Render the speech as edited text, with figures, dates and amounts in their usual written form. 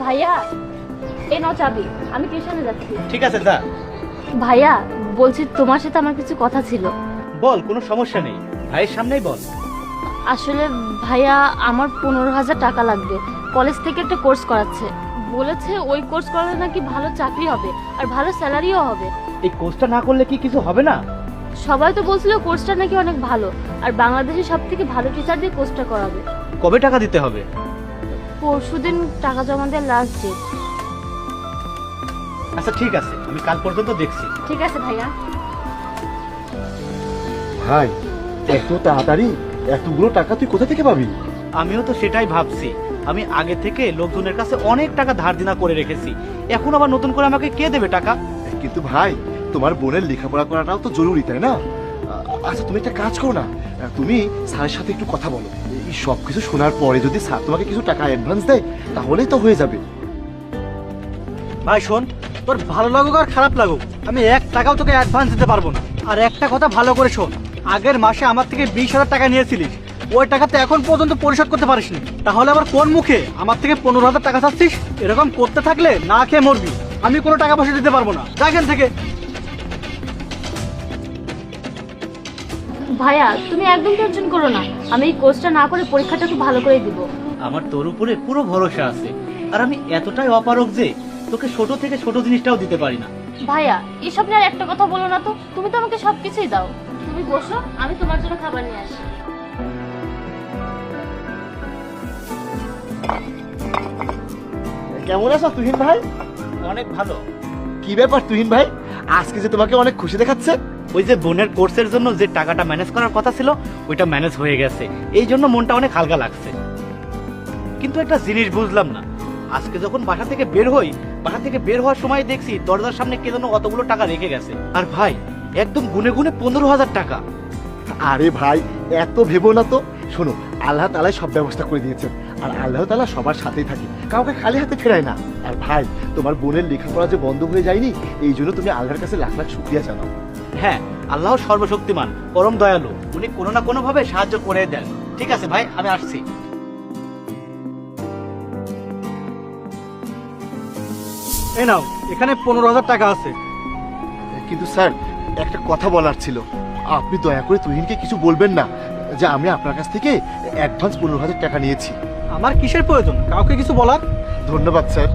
ভাইয়া এ নাও চাবি, আমি টিউশনে যাচ্ছি। ঠিক আছে যা। ভাইয়া বলছি তোমার সাথে আমার কিছু কথা ছিল। বল, কোনো সমস্যা নেই, ভাইয়ের সামনেই বল। আসলে ভাইয়া আমার 15,000 টাকা লাগবে। কলেজ থেকে একটা কোর্স করাচ্ছে, বলেছে ওই কোর্স করলে নাকি ভালো চাকরি হবে আর ভালো স্যালারিও হবে। এই কোর্সটা না করলে কি কিছু হবে না? সবাই তো বলছিল কোর্সটা নাকি অনেক ভালো, আর বাংলাদেশের সব থেকে ভালো টিচার দিয়ে কোর্সটা করাবে। কবে টাকা দিতে হবে? পরশুদিন টাকা জমা দেওয়ার লাস্ট ডেট। আচ্ছা ঠিক আছে, আমি কাল পর্যন্ত দেখছি। ঠিক আছে ভাইয়া। ভাই এত তাড়াতাড়ি এতগুলো টাকা তুই কোথা থেকে পাবি? আমিও তো সেটাই ভাবছি। আমি আগে থেকে লোকজনের কাছে অনেক টাকা ধার দেনা করে রেখেছি, এখন আবার নতুন করে আমাকে কে দেবে টাকা? কিন্তু ভাই তোমার বোনের লেখাপড়া করাটাও তো জরুরি, তাই না? আচ্ছা তুমি একটা কাজ করো না, তুমি স্যারের সাথে একটু কথা বলো। এই সব কিছু শোনার পরে যদি স্যার তোমাকে কিছু টাকা অ্যাডভান্স দেয় তাহলেই তো হয়ে যাবে। ভাই শোন, তোর ভালো লাগুক আর খারাপ লাগুক, আমি 1 টাকাও তোকে অ্যাডভান্স দিতে পারবো না। আর একটা কথা ভালো করে শোন, আগের মাসে আমার থেকে 20,000 টাকা নিয়েছিলিস, ওই টাকা তো এখন পর্যন্ত পরিশোধ করতে পারিসনি। তাহলে আবার কোন মুখে আমার থেকে 15,000 টাকা চাচ্ছিস? এরকম করতে থাকলে না খেয়ে মরবি। আমি কোনো টাকা পয়সা দিতে পারবো না, যা এখান থেকে। ভাইয়া তুমি একদম টেনশন করো না, আমি এই কোর্সটা না করে পরীক্ষাটা খুব ভালো করে দিব। আমার তোর উপরে পুরো ভরসা আছে, আর আমি এতটাই অপারগ যে তোকে ছোট থেকে ছোট জিনিসটাও দিতে পারি না। ভাইয়া এসব নিয়ে আর একটা কথা বলো না তো, তুমি তো আমাকে সবকিছুই দাও। তুমি বসো, আমি তোমার জন্য খাবার নিয়ে আসি। কেমন আছো তুহিন ভাই? অনেক ভালো। কি ব্যাপার তুহিন ভাই, আজকে যে তোমাকে অনেক খুশি দেখাচ্ছে? ওই যে বোনের কোর্সের জন্য যে টাকাটা ম্যানেজ করার কথা ছিল, ওইটা ম্যানেজ হয়ে গেছে, এই জন্য মনটা অনেক হালকা লাগছে। কিন্তু একটা জিনিস বুঝলাম না, আজকে যখন বাসা থেকে বের হওয়ার সময় দেখছি দরজার সামনে কে যেন অতগুলো টাকা রেখে গেছে। আর ভাই একদম গুনে গুনে 15,000 টাকা। আরে ভাই এত ভেবো না তো, শোনো আল্লাহ তাআলা সব ব্যবস্থা করে দিয়েছেন, আর আল্লাহ তাআলা সবার সাথেই থাকে, কাউকে খালি হাতে ফেরায় না। আর ভাই তোমার বোনের লেখাপড়া যে বন্ধ হয়ে যায়নি, এই জন্য তুমি আল্লাহর কাছে লাখ লাখ শুকরিয়া জানাও। হ্যাঁ, আল্লাহ সর্বশক্তিমান, পরম দয়ালু, উনি কোনো না কোনো ভাবে সাহায্য করে দেন। ঠিক আছে ভাই, আমি আসছি। এই নাও, এখানে 15,000 টাকা আছে। কিন্তু স্যার একটা কথা বলার ছিল, আপনি দয়া করে তুহিনকে কিছু বলবেন না যে আমি আপনার কাছ থেকে অ্যাডভান্স 15,000 টাকা নিয়েছি। আমার কিসের প্রয়োজন কাউকে কিছু বলার? ধন্যবাদ স্যার।